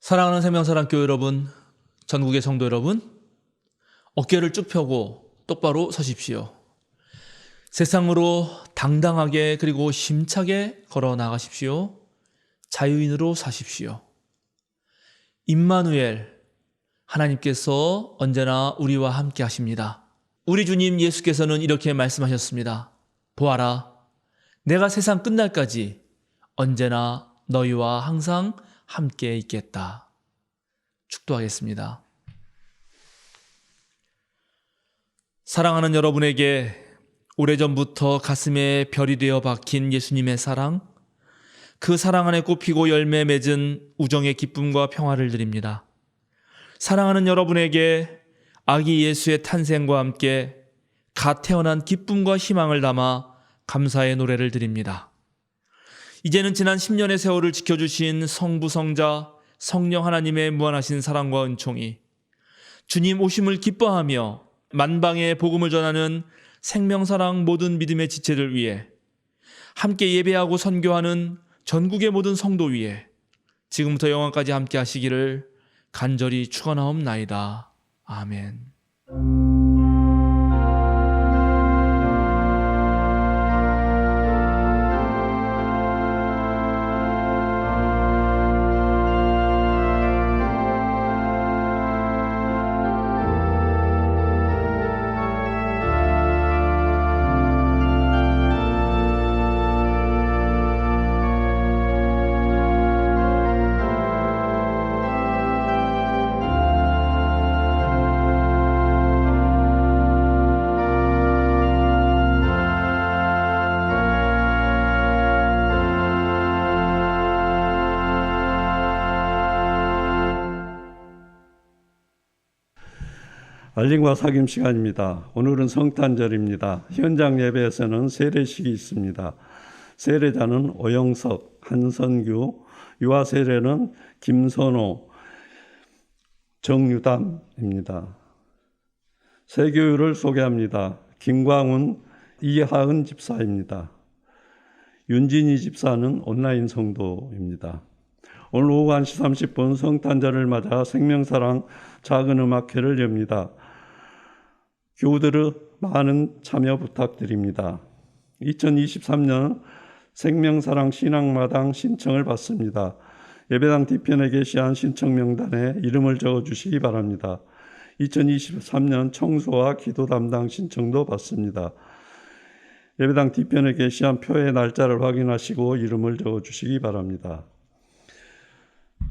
사랑하는 생명사랑교회 여러분, 전국의 성도 여러분, 어깨를 쭉 펴고 똑바로 서십시오. 세상으로 당당하게 그리고 힘차게 걸어 나가십시오. 자유인으로 사십시오. 임마누엘, 하나님께서 언제나 우리와 함께 하십니다. 우리 주님 예수께서는 이렇게 말씀하셨습니다. 보아라, 내가 세상 끝날까지 언제나 너희와 항상 함께 있겠다. 축도하겠습니다. 사랑하는 여러분에게 오래전부터 가슴에 별이 되어 박힌 예수님의 사랑, 그 사랑 안에 꽃피고 열매 맺은 우정의 기쁨과 평화를 드립니다. 사랑하는 여러분에게 아기 예수의 탄생과 함께 갓 태어난 기쁨과 희망을 담아 감사의 노래를 드립니다. 이제는 지난 10년의 세월을 지켜주신 성부, 성자, 성령 하나님의 무한하신 사랑과 은총이 주님 오심을 기뻐하며 만방에 복음을 전하는 생명사랑 모든 믿음의 지체들 위해, 함께 예배하고 선교하는 전국의 모든 성도 위에 지금부터 영원까지 함께 하시기를 간절히 축원하옵나이다. 아멘. 알림과 사귐 시간입니다. 오늘은 성탄절입니다. 현장 예배에서는 세례식이 있습니다. 세례자는 오영석, 한선규, 유아 세례는 김선호, 정유담입니다. 세교유를 소개합니다. 김광훈, 이하은 집사입니다. 윤진희 집사는 온라인 성도입니다. 오늘 오후 1시 30분 성탄절을 맞아 생명사랑 작은 음악회를 엽니다. 교우들의 많은 참여 부탁드립니다. 2023년 생명사랑 신앙마당 신청을 받습니다. 예배당 뒤편에 게시한 신청 명단에 이름을 적어주시기 바랍니다. 2023년 청소와 기도 담당 신청도 받습니다. 예배당 뒤편에 게시한 표의 날짜를 확인하시고 이름을 적어주시기 바랍니다.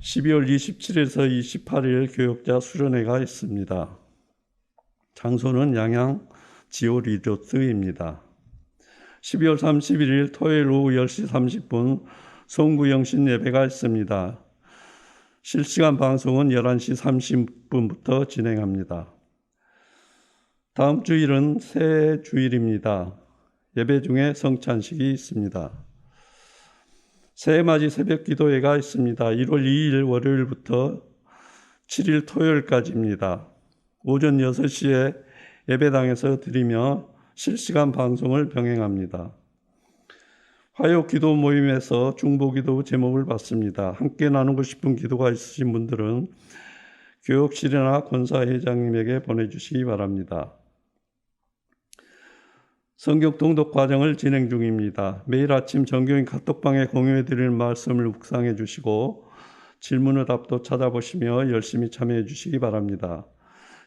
12월 27일에서 28일 교역자 수련회가 있습니다. 장소는 양양 지오 리조트입니다. 12월 31일 토요일 오후 10시 30분 송구영신 예배가 있습니다. 실시간 방송은 11시 30분부터 진행합니다. 다음 주일은 새 주일입니다. 예배 중에 성찬식이 있습니다. 새해맞이 새벽 기도회가 있습니다. 1월 2일 월요일부터 7일 토요일까지입니다. 오전 6시에 예배당에서 드리며 실시간 방송을 병행합니다. 화요 기도 모임에서 중보기도 제목을 받습니다. 함께 나누고 싶은 기도가 있으신 분들은 교역실이나 권사회장님에게 보내주시기 바랍니다. 성경 통독 과정을 진행 중입니다. 매일 아침 전교인 카톡방에 공유해드리는 말씀을 묵상해 주시고 질문의 답도 찾아보시며 열심히 참여해 주시기 바랍니다.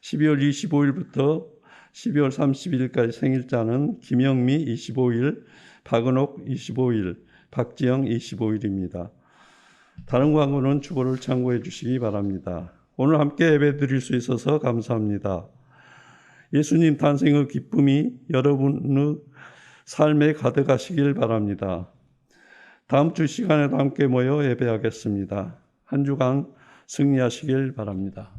12월 25일부터 12월 31일까지 생일자는 김영미 25일, 박은옥 25일, 박지영 25일입니다. 다른 광고는 주보를 참고해 주시기 바랍니다. 오늘 함께 예배 드릴 수 있어서 감사합니다. 예수님 탄생의 기쁨이 여러분의 삶에 가득하시길 바랍니다. 다음 주 시간에도 함께 모여 예배하겠습니다. 한 주간 승리하시길 바랍니다.